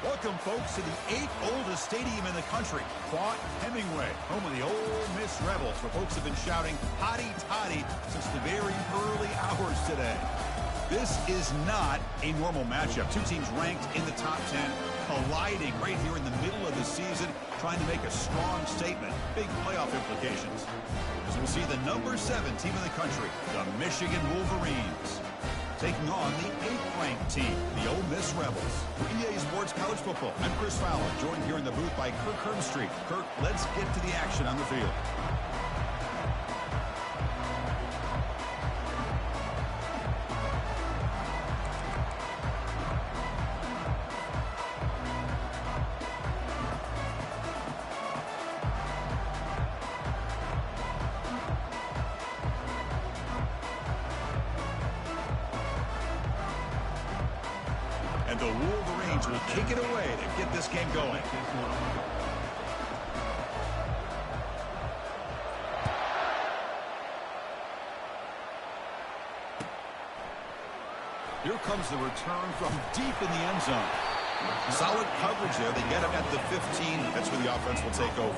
Welcome, folks, to the 8th oldest stadium in the country, Fort Hemingway, home of the Ole Miss Rebels, where folks have been shouting "Hotty Toddy" since the very early hours today. This is not a normal matchup. Two teams ranked in the top 10, colliding right here in the middle of the season, trying to make a strong statement. Big playoff implications. As we'll see the number 7 team in the country, the Michigan Wolverines, taking on the 8th-ranked team, the Ole Miss Rebels. For EA Sports College Football, I'm Chris Fowler, joined here in the booth by Kirk Hermstreet. Kirk, let's get to the action on the field. And the Wolverines will kick it away to get this game going. Here comes the return from deep in the end zone. Solid coverage there. They get him at the 15. That's where the offense will take over.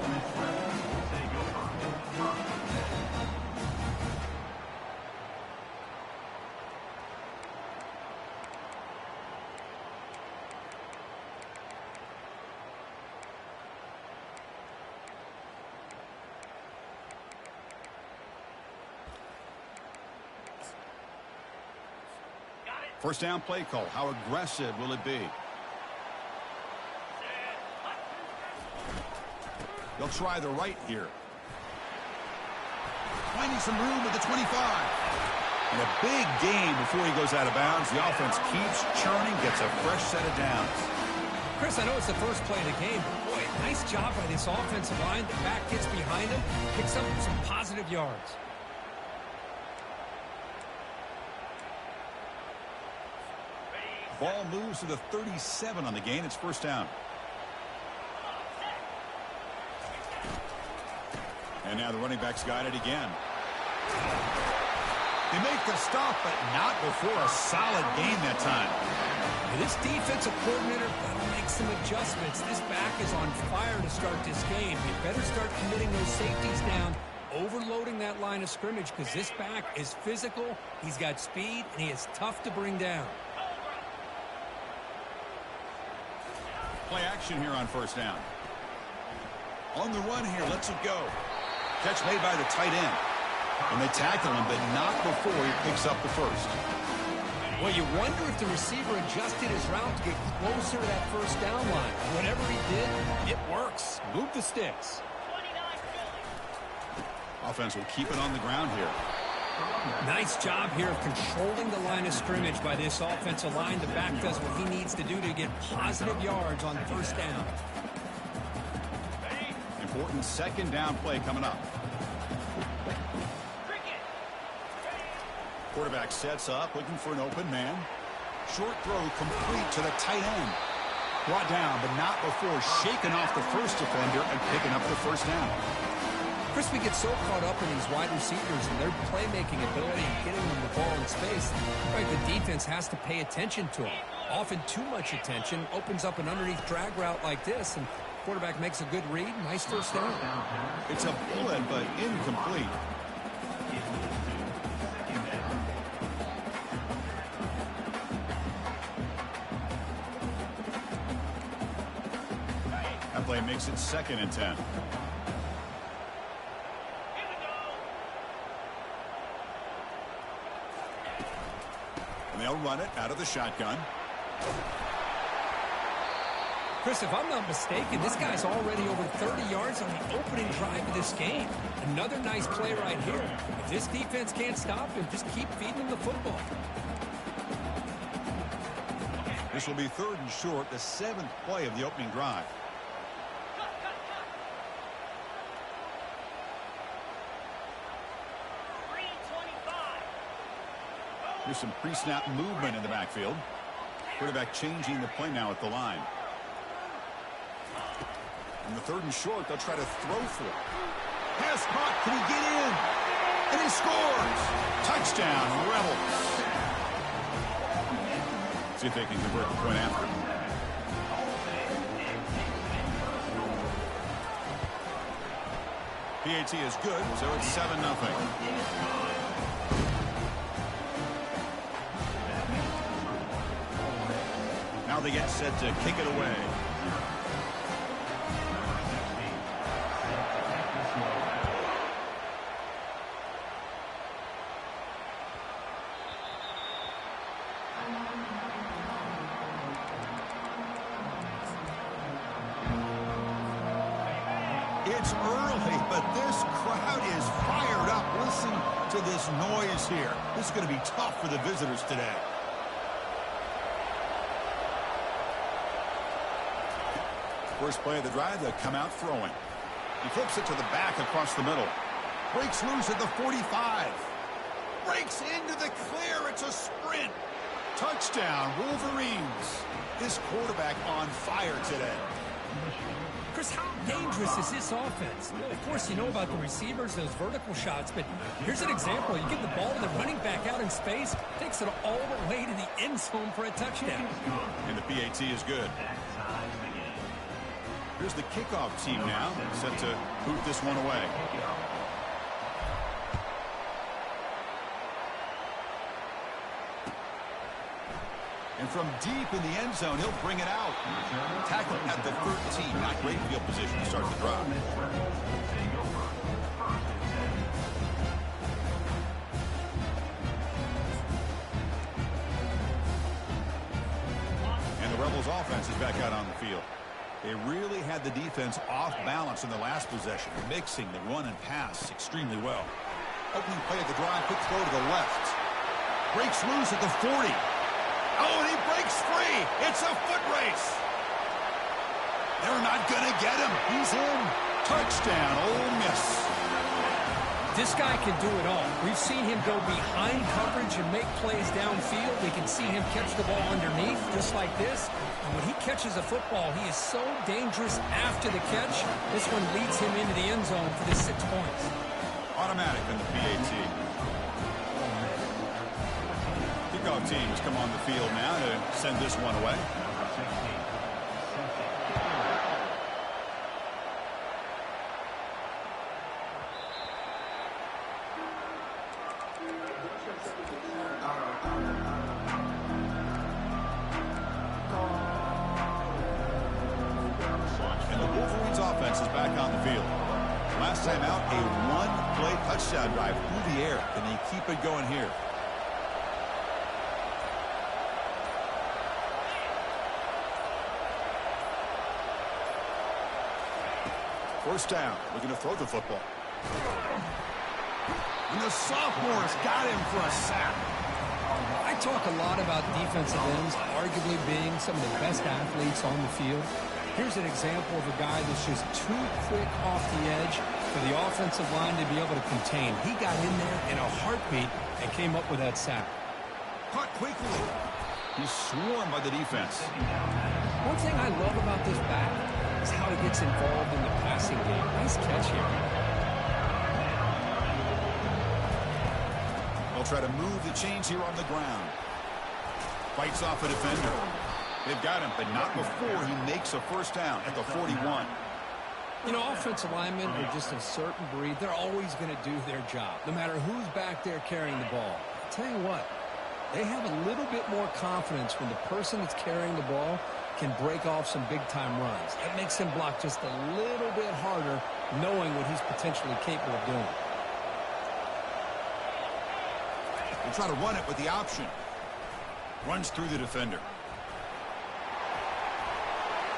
First down play call. How aggressive will it be? They'll try the right here. Finding some room at the 25. And a big gain before he goes out of bounds. The offense keeps churning, gets a fresh set of downs. Chris, I know it's the first play of the game, but boy, nice job by this offensive line. The back gets behind him, picks up some positive yards. Ball moves to the 37 on the gain. It's first down. And now the running back's got it again. They make the stop, but not before a solid gain that time. This defensive coordinator better make some adjustments. This back is on fire to start this game. You better start committing those safeties down, overloading that line of scrimmage, because this back is physical, he's got speed, and he is tough to bring down. Play action here on first down. On the run here, lets it go. Catch made by the tight end. And they tackle him, but not before he picks up the first. Well, you wonder if the receiver adjusted his route to get closer to that first down line. Whatever he did, it works. Move the sticks. Offense will keep it on the ground here. Nice job here of controlling the line of scrimmage by this offensive line. The back does what he needs to do to get positive yards on first down. Important second down play coming up. Quarterback sets up, looking for an open man. Short throw complete to the tight end. Brought down, but not before shaking off the first defender and picking up the first down. Chris, we get so caught up in these wide receivers and their playmaking ability and getting them the ball in space. Right, the defense has to pay attention to them. Often too much attention opens up an underneath drag route like this, and quarterback makes a good read. Nice first down. It's a bullet, but incomplete. That play makes it 2nd and 10. They'll run it out of the shotgun. Chris, if I'm not mistaken, this guy's already over 30 yards on the opening drive of this game. Another nice play right here. If this defense can't stop him, just keep feeding him the football. This will be 3rd and short, the 7th play of the opening drive. There's some pre-snap movement in the backfield. Quarterback changing the play now at the line. On the 3rd and short, they'll try to throw for it. Pass caught. Can he get in? And he scores. Touchdown, Rebels. See if they can convert the point after. PAT is good, so it's 7-0. Now they get set to kick it away. It's early, but this crowd is fired up. Listen to this noise here. This is going to be tough for the visitors today. First play of the drive, they come out throwing. He flips it to the back across the middle. Breaks loose at the 45. Breaks into the clear. It's a sprint. Touchdown, Wolverines. This quarterback on fire today. Chris, how dangerous is this offense? Of course, you know about the receivers, those vertical shots, but here's an example. You give the ball to the running back out in space, takes it all the way to the end zone for a touchdown. And the PAT is good. Here's the kickoff team now, set to boot this one away. And from deep in the end zone, he'll bring it out. Tackle at the 13. Not great field position to start the drive. And the Rebels offense is back out on the field. They really had the defense off balance in the last possession, mixing the run and pass extremely well. Opening play of the drive, quick throw to the left. Breaks loose at the 40. Oh, and he breaks free. It's a foot race. They're not going to get him. He's in. Touchdown, Ole Miss. This guy can do it all. We've seen him go behind coverage and make plays downfield. We can see him catch the ball underneath, just like this. And when he catches a football, he is so dangerous after the catch. This one leads him into the end zone for the 6 points. Automatic in the PAT. Kickoff teams come on the field now to send this one away. And the Wolverines offense is back on the field. Last time out, a one-play touchdown drive through the air. Can they keep it going here? First down, looking to throw the football. And the sophomore's got him for a sack. I talk a lot about defensive ends arguably being some of the best athletes on the field. Here's an example of a guy that's just too quick off the edge for the offensive line to be able to contain. He got in there in a heartbeat and came up with that sack. Caught quickly. He's swarmed by the defense. One thing I love about this back is how he gets involved in the passing game. Nice catch here. They'll try to move the chains here on the ground. Fights off a defender. They've got him, but not before he makes a first down at the 41. You know, offensive linemen are just a certain breed. They're always going to do their job, no matter who's back there carrying the ball. I'll tell you what, they have a little bit more confidence when the person that's carrying the ball can break off some big-time runs. That makes him block just a little bit harder, knowing what he's potentially capable of doing. They try to run it with the option. Runs through the defender.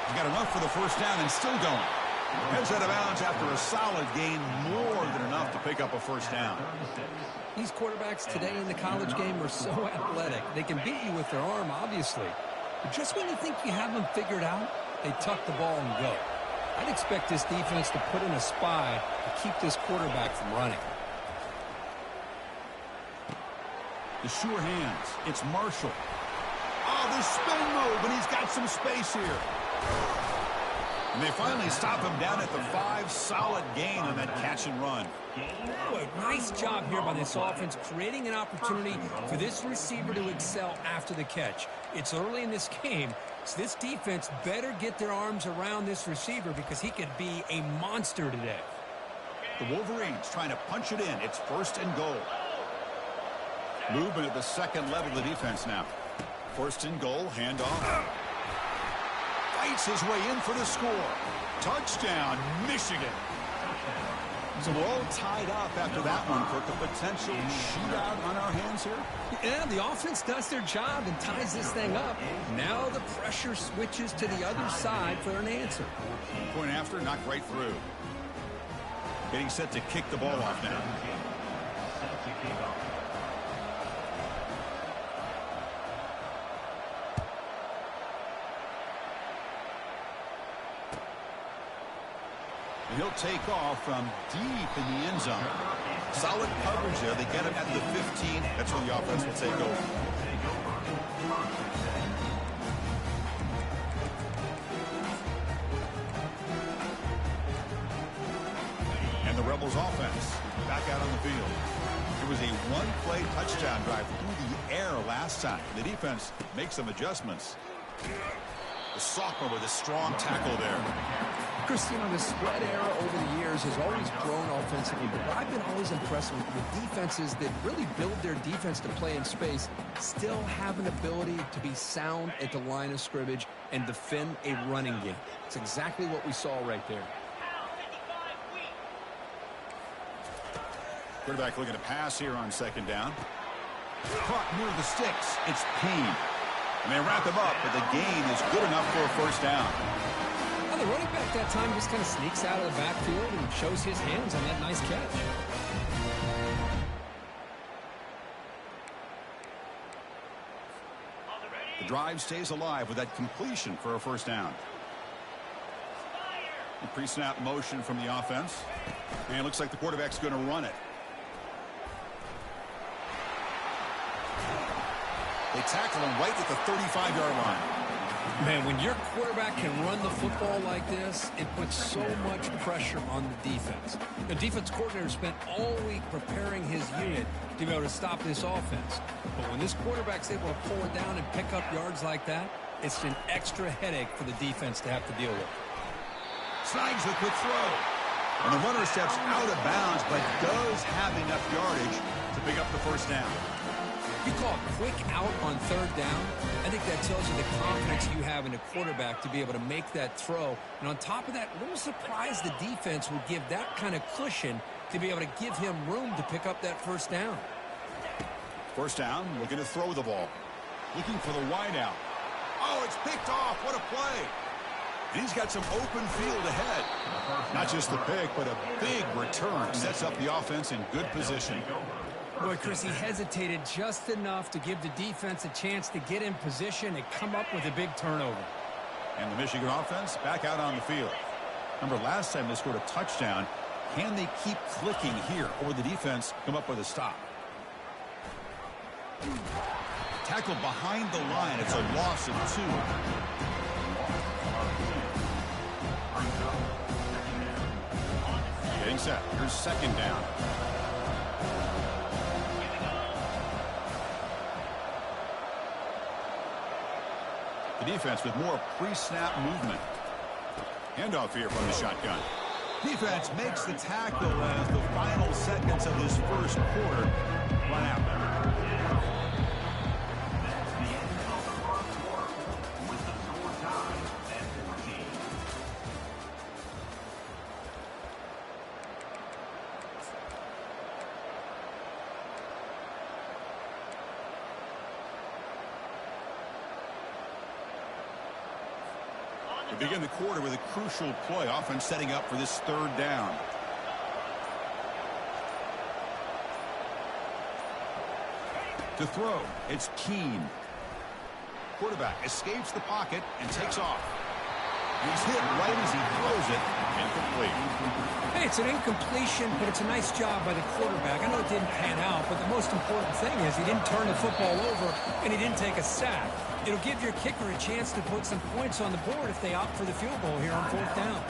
He's got enough for the first down and still going. Heads out of bounds after a solid gain, more than enough to pick up a first down. These quarterbacks today in the college game are so athletic. They can beat you with their arm, obviously. But just when you think you have them figured out, they tuck the ball and go. I'd expect this defense to put in a spy to keep this quarterback from running. The sure hands. It's Marshall. Oh, the spin move, and he's got some space here. And they finally stop him down at the 5. Solid gain on that catch and run. Boy, nice job here by this offense, creating an opportunity for this receiver to excel after the catch. It's early in this game, so this defense better get their arms around this receiver because he could be a monster today. The Wolverines trying to punch it in. It's 1st and goal. Movement at the second level of the defense now. 1st and goal, handoff. Fights his way in for the score. Touchdown, Michigan. So we're all tied up after that one, Kirk. A potential shootout on our hands here. Yeah, the offense does their job and ties this thing up. Now the pressure switches to the other side for an answer. Point after, knocked right through. Getting set to kick the ball off now. And he'll take off from deep in the end zone. Solid coverage there. They get him at the 15. That's where the offense will take over. And the Rebels offense back out on the field. It was a one-play touchdown drive through the air last time. The defense makes some adjustments. The sophomore with a strong tackle there. Chris, you know, the spread era over the years has always grown offensively, but what I've been always impressed with defenses that really build their defense to play in space still have an ability to be sound at the line of scrimmage and defend a running game. It's exactly what we saw right there. Quarterback looking to pass here on 2nd down. Caught near the sticks. It's Payne. And they wrap him up, but the gain is good enough for a 1st down. Well, the running back that time just kind of sneaks out of the backfield and shows his hands on that nice catch. The drive stays alive with that completion for a 1st down. The pre-snap motion from the offense. And it looks like the quarterback's going to run it. They tackle him right at the 35-yard line. Man, when your quarterback can run the football like this, it puts so much pressure on the defense. The defense coordinator spent all week preparing his unit to be able to stop this offense. But when this quarterback's able to pull it down and pick up yards like that, it's an extra headache for the defense to have to deal with. Snags the quick throw. And the runner steps out of bounds, but does have enough yardage to pick up the 1st down. You call a quick out on 3rd down, I think that tells you the confidence you have in a quarterback to be able to make that throw. And on top of that, a little surprised the defense would give that kind of cushion to be able to give him room to pick up that 1st down. 1st down, looking to throw the ball. Looking for the wide out. Oh, it's picked off. What a play. And he's got some open field ahead. Not just the pick, but a big return. Sets up the offense in good position. Boy, Chris, he hesitated just enough to give the defense a chance to get in position and come up with a big turnover. And the Michigan offense back out on the field. Remember, last time they scored a touchdown. Can they keep clicking here, or will the defense come up with a stop? Tackle behind the line. It's a loss of 2. Getting set. Here's 2nd down. The defense with more pre-snap movement. Handoff here from the shotgun. Defense makes the tackle as the final seconds of this 1st quarter run out. We begin the quarter with a crucial play, often setting up for this 3rd down. To throw, it's Keene. Quarterback escapes the pocket and takes off. He's hit right as he throws it. Incomplete. Hey, it's an incompletion, but it's a nice job by the quarterback. I know it didn't pan out, but the most important thing is he didn't turn the football over and he didn't take a sack. It'll give your kicker a chance to put some points on the board if they opt for the field goal here on 4th down.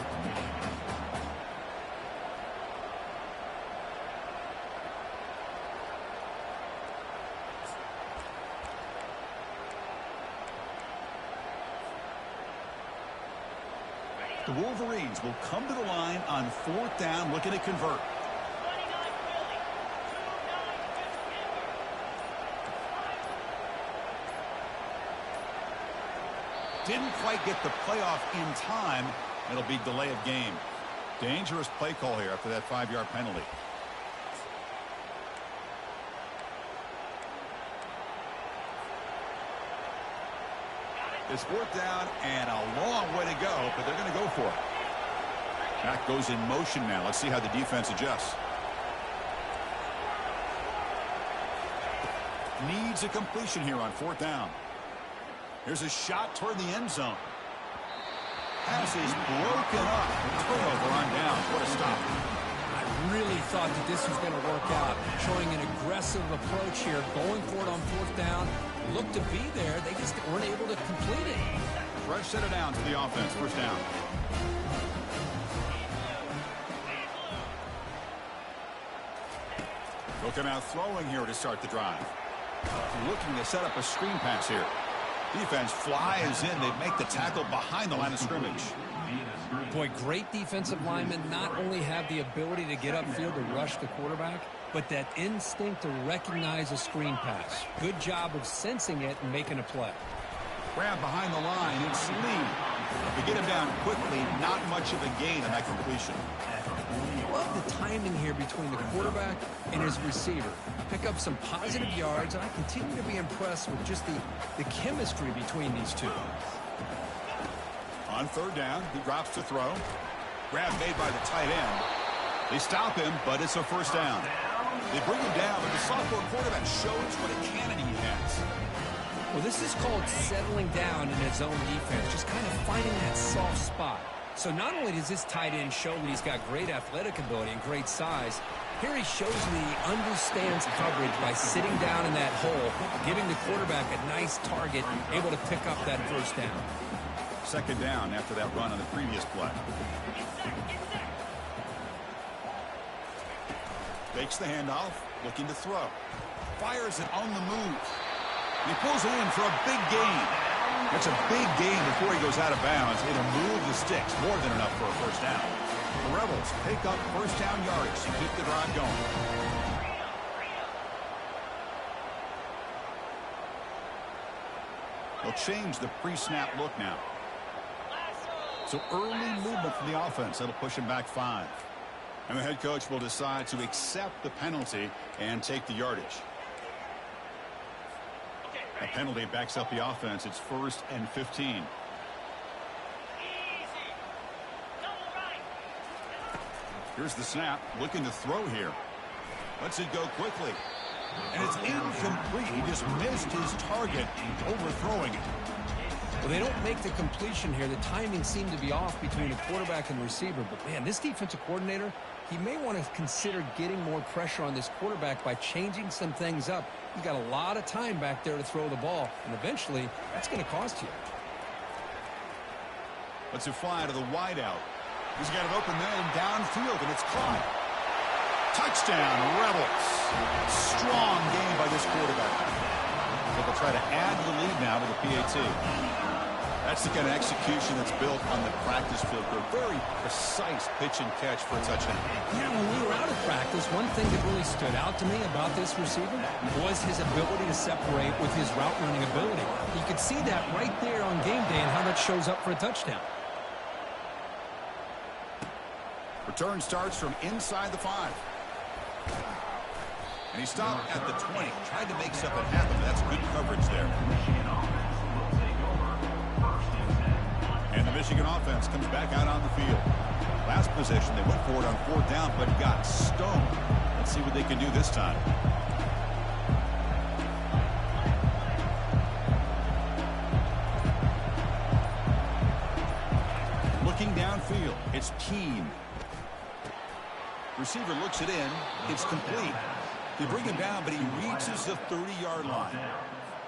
The Wolverines will come to the line on 4th down, looking to convert. Didn't quite get the playoff in time. It'll be delay of game. Dangerous play call here after that 5-yard penalty. It's 4th down and a long way to go, but they're going to go for it. That goes in motion now. Let's see how the defense adjusts. Needs a completion here on 4th down. Here's a shot toward the end zone. Pass is broken up. Turnover on down. What a stop. I really thought that this was going to work out. Showing an aggressive approach here. Going for it on 4th down. Looked to be there. They just weren't able to complete it. Fresh set it down to the offense. 1st down. They'll come out throwing here to start the drive. Looking to set up a screen pass here. Defense flies in. They make the tackle behind the line of scrimmage. Boy, great defensive linemen not only have the ability to get upfield to rush the quarterback, but that instinct to recognize a screen pass. Good job of sensing it and making a play. Grab behind the line. It's Lee. They get him down quickly. Not much of a gain on that completion. I love the timing here between the quarterback and his receiver. Pick up some positive yards, and I continue to be impressed with just the chemistry between these two. On 3rd down, he drops to throw. Grab made by the tight end. They stop him, but it's a 1st down. They bring him down, but the sophomore quarterback shows what a cannon he has. Well, this is called settling down in his own defense, just kind of finding that soft spot. So not only does this tight end show that he's got great athletic ability and great size, here he shows that he understands coverage by sitting down in that hole, giving the quarterback a nice target, able to pick up that 1st down. 2nd down after that run on the previous play. Fakes the handoff, looking to throw. Fires it on the move. He pulls it in for a big gain. That's a big gain before he goes out of bounds. It'll move the sticks, more than enough for a 1st down. The Rebels pick up 1st down yardage to keep the drive going. They'll change the pre-snap look now. So early movement from the offense. That'll push him back 5. And the head coach will decide to accept the penalty and take the yardage. A penalty backs up the offense. It's 1st and 15. Here's the snap. Looking to throw here. Lets it go quickly. And it's incomplete. He just missed his target, overthrowing it. Well, they don't make the completion here. The timing seemed to be off between the quarterback and the receiver. But, man, this defensive coordinator, he may want to consider getting more pressure on this quarterback by changing some things up. He's got a lot of time back there to throw the ball, and eventually that's going to cost you. Let's it fly to the wideout. He's got an open man downfield, and it's caught. Touchdown, Rebels. Strong game by this quarterback. But they'll try to add the lead now to the PAT. That's the kind of execution that's built on the practice field. A very precise pitch and catch for a touchdown. Yeah, when we were out of practice, one thing that really stood out to me about this receiver was his ability to separate with his route running ability. You could see that right there on game day and how that shows up for a touchdown. Return starts from inside the 5. And he stopped at the 20. Tried to make something happen, but that's good coverage there. And the Michigan offense comes back out on the field. Last possession, they went for it on 4th down, but got stoned. Let's see what they can do this time. Looking downfield, it's Keene. Receiver looks it in. It's complete. They bring him down, but he reaches the 30-yard line.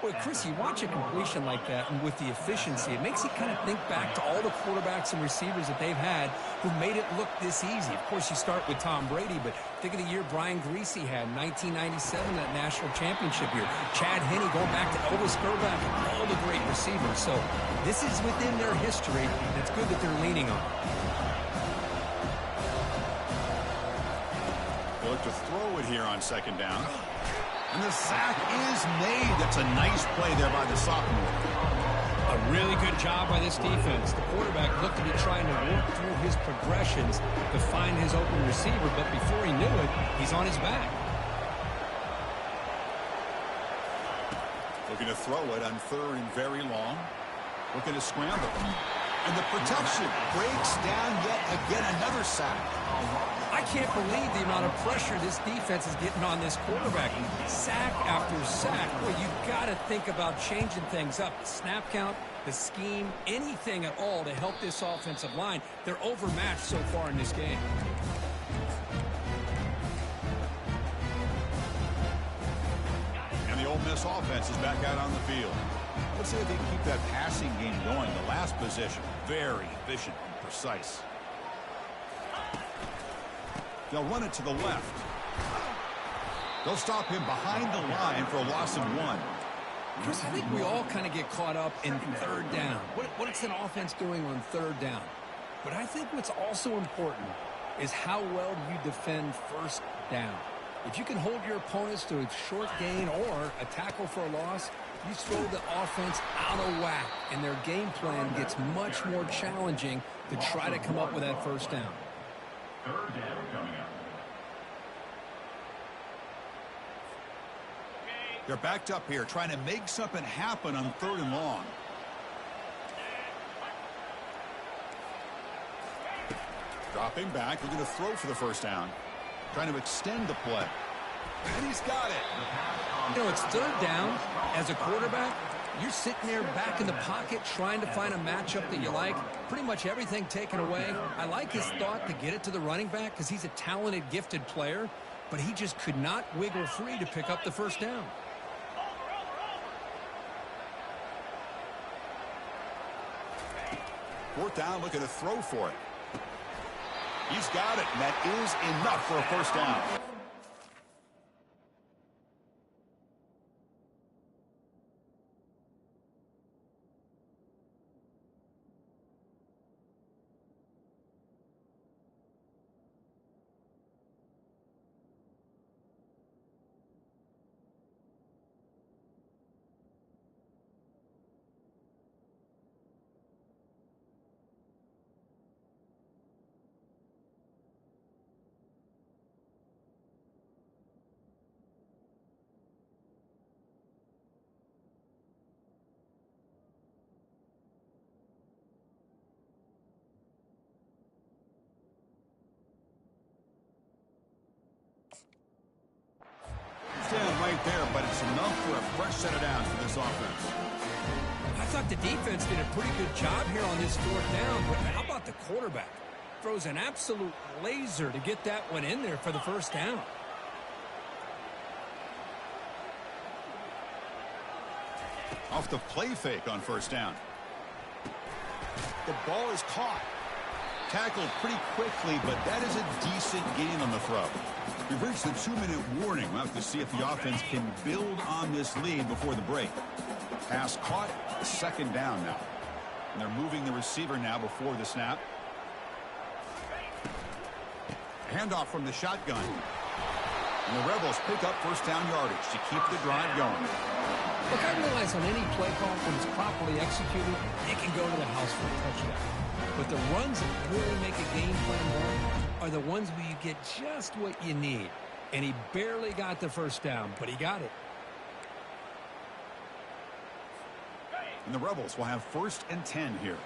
Boy, Chris, you watch a completion like that, and with the efficiency, it makes you kind of think back to all the quarterbacks and receivers that they've had who made it look this easy. Of course, you start with Tom Brady, but think of the year Brian Greasy had in 1997, that national championship year. Chad Henne going back to Elvis Grbac and all the great receivers. So this is within their history, and it's good that they're leaning on it. They look to throw it here on 2nd down. And the sack is made. That's a nice play there by the sophomore. A really good job by this defense. The quarterback looked to be trying to work through his progressions to find his open receiver, but before he knew it, he's on his back. Looking to throw it on third and very long. Looking to scramble. And the protection breaks down yet again, another sack. I can't believe the amount of pressure this defense is getting on this quarterback. Sack after sack. Well, you've got to think about changing things up. The snap count, the scheme, anything at all to help this offensive line. They're overmatched so far in this game. And the Ole Miss offense is back out on the field. Let's see if they can keep that passing game going. The last possession, very efficient and precise. They'll run it to the left. They'll stop him behind the line for a loss of 1. Chris, I think we all kind of get caught up in third down. What's an offense doing on third down? But I think what's also important is how well you defend first down. If you can hold your opponents to a short gain or a tackle for a loss, you throw the offense out of whack, and their game plan gets much more challenging to try to come up with that first down. Third down coming up. They're backed up here trying to make something happen on third and long. Dropping back, looking to throw for the first down. Trying to extend the play. And he's got it. You know, it's third down. As a quarterback, you're sitting there back in the pocket trying to find a matchup that you like. Pretty much everything taken away. I like his thought to get it to the running back because he's a talented, gifted player, but he just could not wiggle free to pick up the first down. Fourth down, looking to throw for it. He's got it, and that is enough for a first down. Down right there, but it's enough for a fresh set of downs for this offense. I thought the defense did a pretty good job here on this fourth down, but how about the quarterback? Throws an absolute laser to get that one in there for the first down. Off the play fake on first down. The ball is caught. Tackled pretty quickly, but that is a decent gain on the throw. We've reached the 2-minute warning. We'll have to see if the offense can build on this lead before the break. Pass caught, second down now. And they're moving the receiver now before the snap. Handoff from the shotgun. And the Rebels pick up first down yardage to keep the drive going. Look, I realize on any play call, when it's properly executed, it can go to the house for a touchdown. But the runs that really make a game plan work are the ones where you get just what you need. And he barely got the first down, but he got it. And the Rebels will have first and 10 here.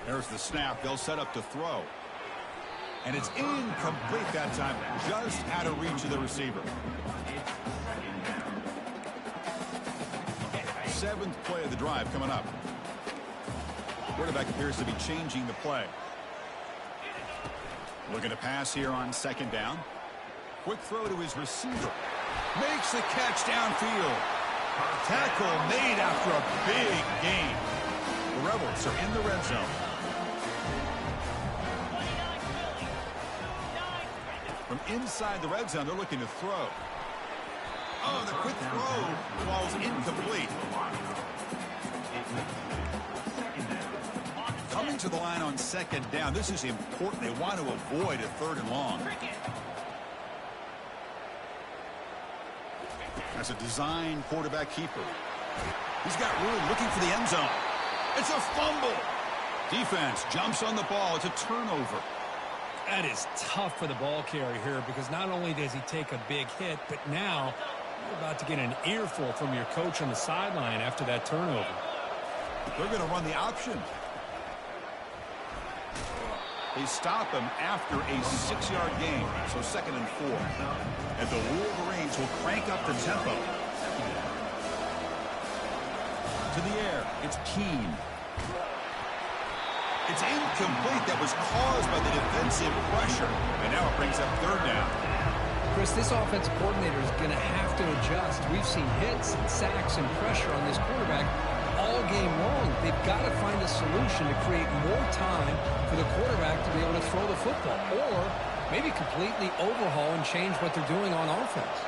There's the snap. They'll set up to throw. And it's incomplete that time. Just out of reach of the receiver. Seventh play of the drive coming up. Quarterback appears to be changing the play. Looking to pass here on second down. Quick throw to his receiver. Makes the catch downfield. Tackle made after a big gain. The Rebels are in the red zone. From inside the red zone, they're looking to throw. Oh, the quick throw falls incomplete. Coming to the line on second down. This is important. They want to avoid a third and long. As a design quarterback keeper. He's got room looking for the end zone. It's a fumble. Defense jumps on the ball. It's a turnover. That is tough for the ball carrier here because not only does he take a big hit, but now you're about to get an earful from your coach on the sideline after that turnover. They're going to run the option. They stop him after a 6-yard gain, so 2nd and 4. And the Wolverines will crank up the tempo. To the air, it's Keene. It's incomplete. That was caused by the defensive pressure. And now it brings up 3rd down. Chris, this offensive coordinator is going to have to adjust. We've seen hits and sacks and pressure on this quarterback all game long. They've got to find a solution to create more time for the quarterback to be able to throw the football, or maybe completely overhaul and change what they're doing on offense.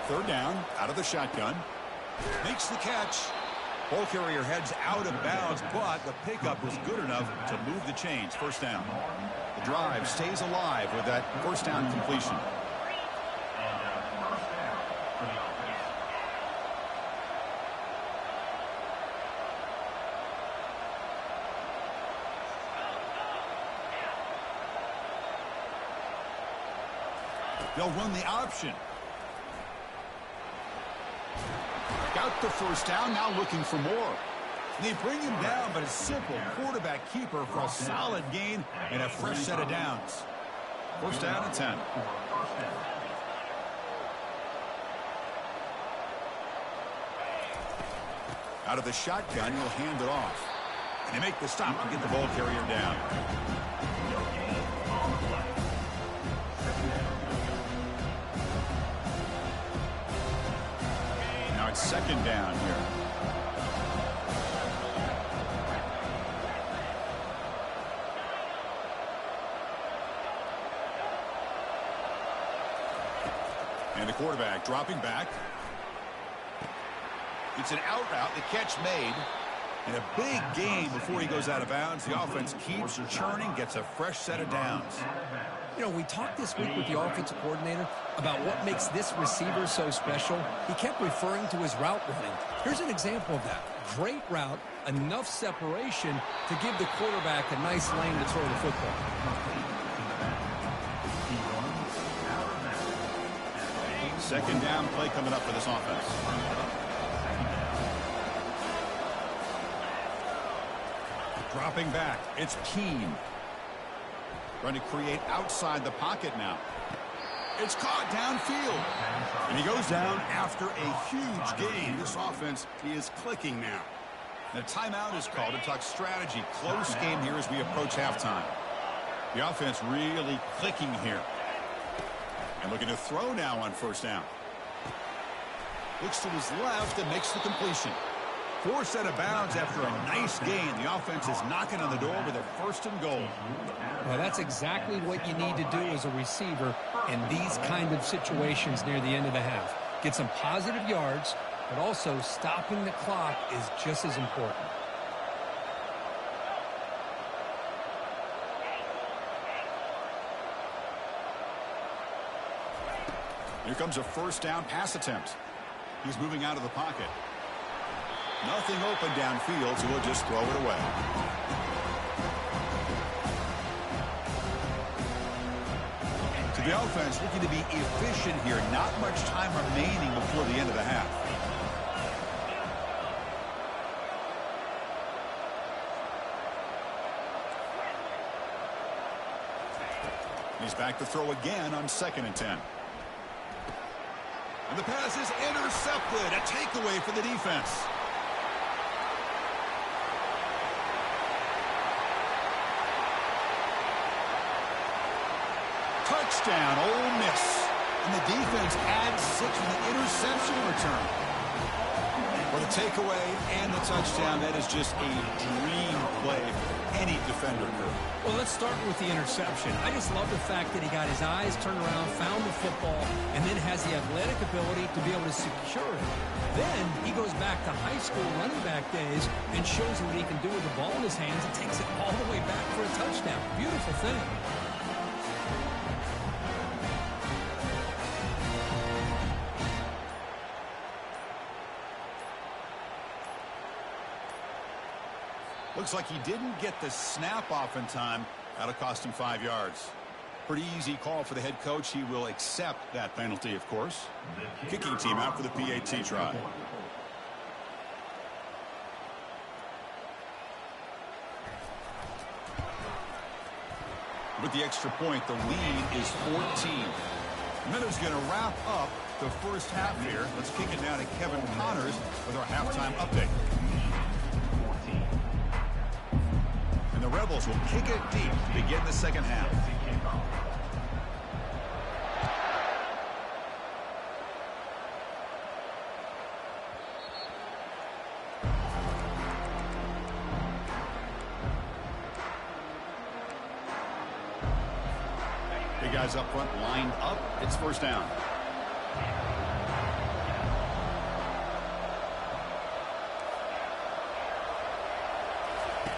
Third down, out of the shotgun. Makes the catch. Ball carrier heads out of bounds, but the pickup was good enough to move the chains. 1st down. The drive stays alive with that 1st down completion. They'll run the option. Got the 1st down, now looking for more. They bring him down, but a simple quarterback keeper for a solid gain and a fresh set of downs. 1st down and 10. Out of the shotgun, he'll hand it off. And they make the stop to get the ball carrier down. Now it's 2nd down here. And the quarterback dropping back. It's an out route. The catch made. And a big gain before he goes out of bounds. The offense keeps churning, gets a fresh set of downs. You know, we talked this week with the offensive coordinator about what makes this receiver so special. He kept referring to his route running. Here's an example of that. Great route, enough separation to give the quarterback a nice lane to throw the football. Second down play coming up for this offense. Dropping back, it's Keene. Trying to create outside the pocket now. It's caught downfield. And he goes down after a huge gain. This offense is clicking now. The timeout is called to talk strategy. Close game here as we approach halftime. The offense really clicking here. And looking to throw now on 1st down. Looks to his left and makes the completion. 4 set of bounds after a nice gain. The offense is knocking on the door with a 1st and goal. Well, that's exactly what you need to do as a receiver in these kind of situations near the end of the half. Get some positive yards, but also stopping the clock is just as important. Here comes a 1st down pass attempt. He's moving out of the pocket. Nothing open downfield, so he'll just throw it away. To the offense, looking to be efficient here. Not much time remaining before the end of the half. He's back to throw again on 2nd and 10. And the pass is intercepted. A takeaway for the defense. Touchdown, Ole Miss. And the defense adds 6 with an interception return. Well, The takeaway and the touchdown, that is just a dream play for any defender could. Well, let's start with the interception. I just love the fact that he got his eyes turned around, found the football, and then has the athletic ability to be able to secure it. Then he goes back to high school running back days and shows what he can do with the ball in his hands and takes it all the way back for a touchdown. Beautiful thing. Looks like he didn't get the snap off in time. That'll cost him 5 yards. Pretty easy call for the head coach. He will accept that penalty, of course. Kicking team out for the PAT try. With the extra point, the lead is 14. Miller's going to wrap up the first half here. Let's kick it down to Kevin Connors with our halftime update. The Rebels will kick it deep to begin the second half. Big guys up front lined up. It's first down.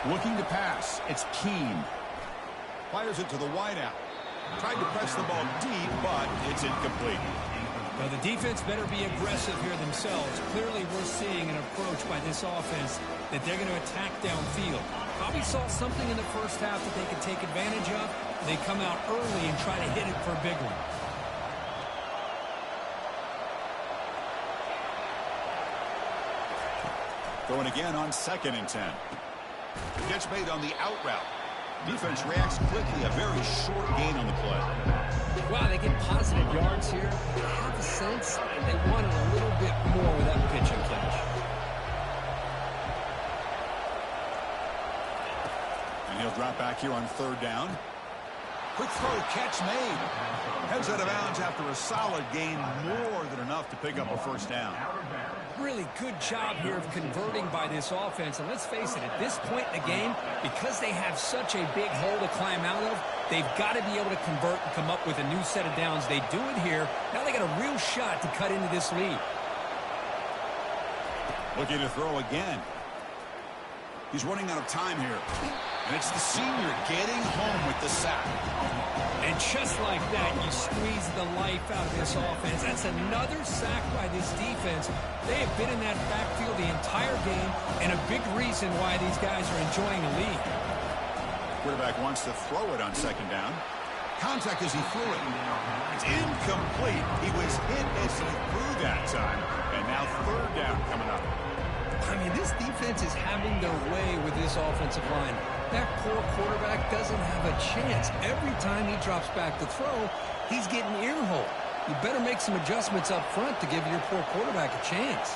Looking to pass. It's Keene. Fires it to the wideout. Tried to press the ball deep, but it's incomplete. Now the defense better be aggressive here themselves. Clearly we're seeing an approach by this offense that they're going to attack downfield. Probably saw something in the first half that they could take advantage of. They come out early and try to hit it for a big one. Throwing again on 2nd and 10. Catch made on the out route. Defense reacts quickly. A very short gain on the play. Wow, they get positive yards here. I have a sense they wanted a little bit more with that pitch and catch. And he'll drop back here on 3rd down. Quick throw, catch made. Heads out of bounds after a solid gain, more than enough to pick up a first down. Really good job here of converting by this offense. And let's face it, at this point in the game, because they have such a big hole to climb out of, they've got to be able to convert and come up with a new set of downs. They do it here. Now they got a real shot to cut into this lead. Looking to throw again. He's running out of time here. And it's the senior getting home with the sack. And just like that, you squeeze the life out of this offense. That's another sack by this defense. They have been in that backfield the entire game, and a big reason why these guys are enjoying the lead. Quarterback wants to throw it on 2nd down. Contact as he threw it. It's incomplete. He was hit as he threw that time. And now 3rd down coming up. I mean, this defense is having their way with this offensive line. That poor quarterback doesn't have a chance. Every time he drops back to throw, he's getting ear-hole. You better make some adjustments up front to give your poor quarterback a chance.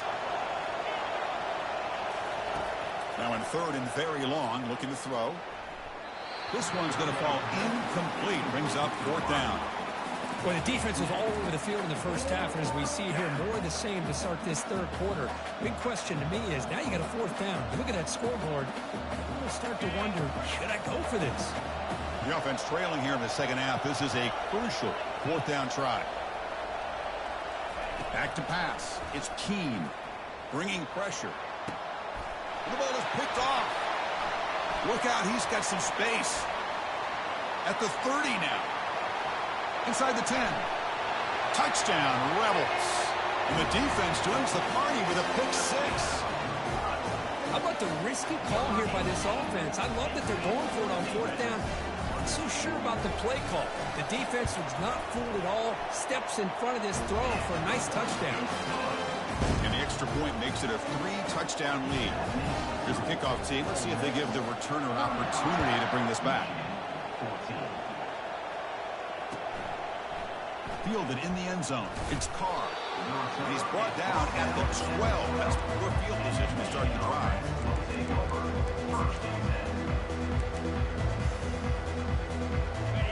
Now in 3rd and very long, looking to throw. This one's going to fall incomplete. Brings up 4th down. Well, the defense was all over the field in the first half, and as we see here, more of the same to start this 3rd quarter. Big question to me is, now you got a 4th down. You look at that scoreboard, you're going to start to wonder, should I go for this? The offense trailing here in the 2nd half. This is a crucial 4th down try. Back to pass. It's Keene bringing pressure. The ball is picked off. Look out, he's got some space. At the 30 now. Inside the 10. Touchdown, Rebels. And the defense joins the party with a pick 6. How about the risky call here by this offense? I love that they're going for it on 4th down. Not so sure about the play call. The defense was not fooled at all. Steps in front of this throw for a nice touchdown. And the extra point makes it a 3-touchdown lead. Here's the kickoff team. Let's see if they give the returner an opportunity to bring this back. Fielded in the end zone. It's Carr. And he's brought down at the 12. That's poor field position to start the drive.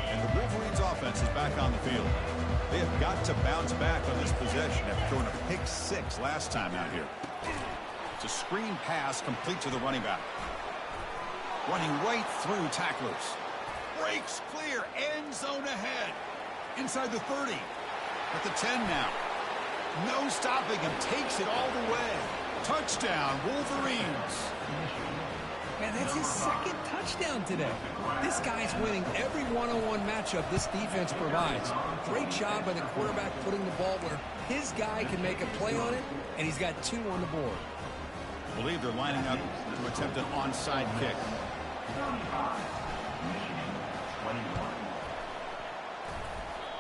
And the Wolverines offense is back on the field. They have got to bounce back on this possession after throwing a pick 6 last time out here. It's a screen pass complete to the running back. Running right through tacklers. Breaks clear. End zone ahead. Inside the 30. At the 10 now. No stopping him. Takes it all the way. Touchdown, Wolverines. Man, that's his second touchdown today. This guy's winning every one-on-one matchup this defense provides. Great job by the quarterback putting the ball where his guy can make a play on it, and he's got 2 on the board. I believe they're lining up to attempt an onside kick.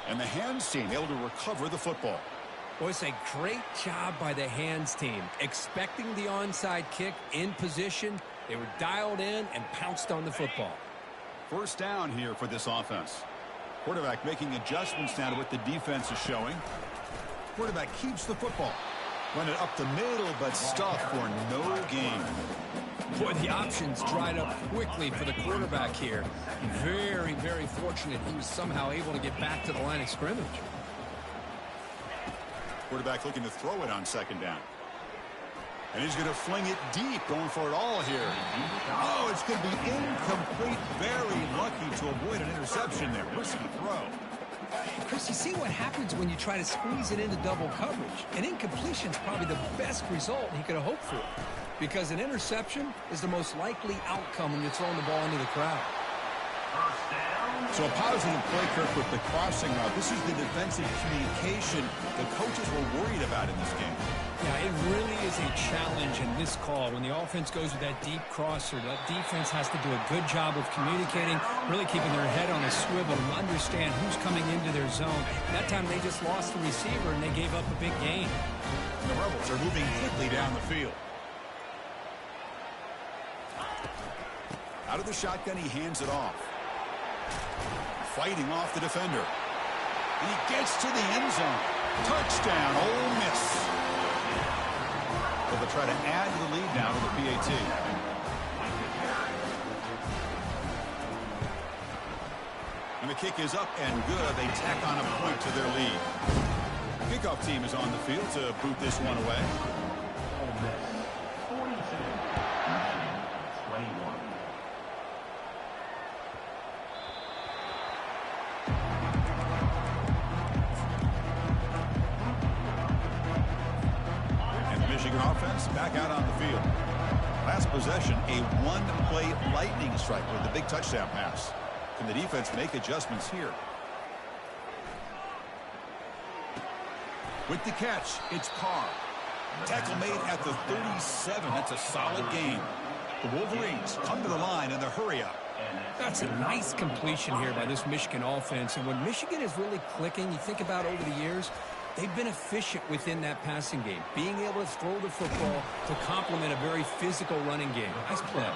And the hands team able to recover the football. Well, it's a great job by the hands team. Expecting the onside kick in position, they were dialed in and pounced on the football. First down here for this offense. Quarterback making adjustments now to what the defense is showing. Quarterback keeps the football. Run it up the middle, but stuffed for no gain. Boy, the options dried up quickly for the quarterback here. Very, very fortunate he was somehow able to get back to the line of scrimmage. Quarterback looking to throw it on second down. And he's going to fling it deep, going for it all here. Oh, it's going to be incomplete. Very lucky to avoid an interception there. Risky throw. Chris, you see what happens when you try to squeeze it into double coverage. An incompletion is probably the best result he could have hoped for, because an interception is the most likely outcome when you're throwing the ball into the crowd. So a positive play, Kirk, with the crossing route. This is the defensive communication the coaches were worried about in this game. Yeah, it really is a challenge in this call. When the offense goes with that deep crosser, that defense has to do a good job of communicating, really keeping their head on a swivel and understand who's coming into their zone. That time they just lost the receiver and they gave up a big gain. The Rebels are moving quickly down the field. Out of the shotgun, he hands it off. Fighting off the defender. And he gets to the end zone. Touchdown, Ole Miss. But they'll try to add to the lead now to the PAT. And the kick is up and good. They tack on a point to their lead. Kickoff team is on the field to boot this one away. Ole Miss 42, Michigan 21. Michigan offense back out on the field. Last possession, a one-play lightning strike with a big touchdown pass. Can the defense make adjustments here? With the catch, it's Carr. Tackle made at the 37. That's a solid gain. The Wolverines come to the line in the hurry up. That's a nice completion here by this Michigan offense. And when Michigan is really clicking, you think about over the years, they've been efficient within that passing game, being able to throw the football to complement a very physical running game. Nice play.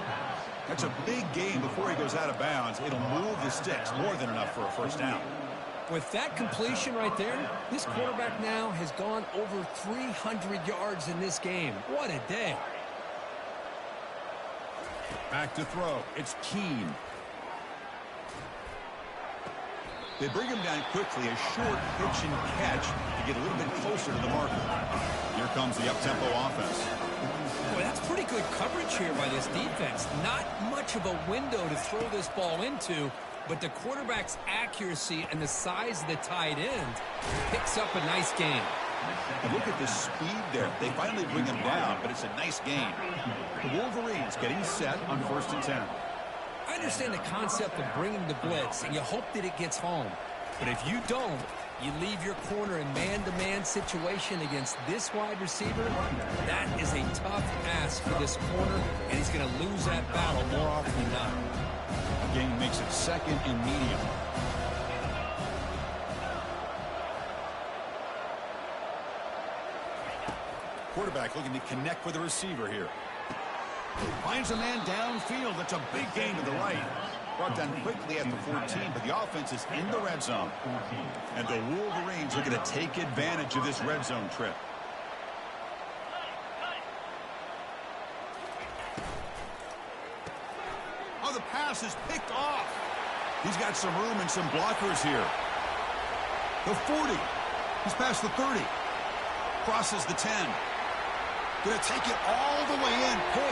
That's a big gain before he goes out of bounds. It'll move the sticks, more than enough for a first down. With that completion right there, this quarterback now has gone over 300 yards in this game. What a day. Back to throw. It's Keene. They bring him down quickly, a short pitch and catch to get a little bit closer to the marker. Here comes the up-tempo offense. Boy, that's pretty good coverage here by this defense. Not much of a window to throw this ball into, but the quarterback's accuracy and the size of the tight end picks up a nice gain. And look at the speed there. They finally bring him down, but it's a nice gain. The Wolverines getting set on 1st and 10. I understand the concept of bringing the blitz, and you hope that it gets home. But if you don't, you leave your corner in man-to-man situation against this wide receiver. That is a tough ask for this corner, and he's going to lose that battle more often than not. Gain makes it 2nd and medium. Quarterback looking to connect with the receiver here. Finds a man downfield. That's a big gain to the right. Brought down quickly at the 14, but the offense is in the red zone. And the Wolverines are going to take advantage of this red zone trip. Oh, the pass is picked off. He's got some room and some blockers here. The 40. He's past the 30. Crosses the 10. Going to take it all the way in. Boy,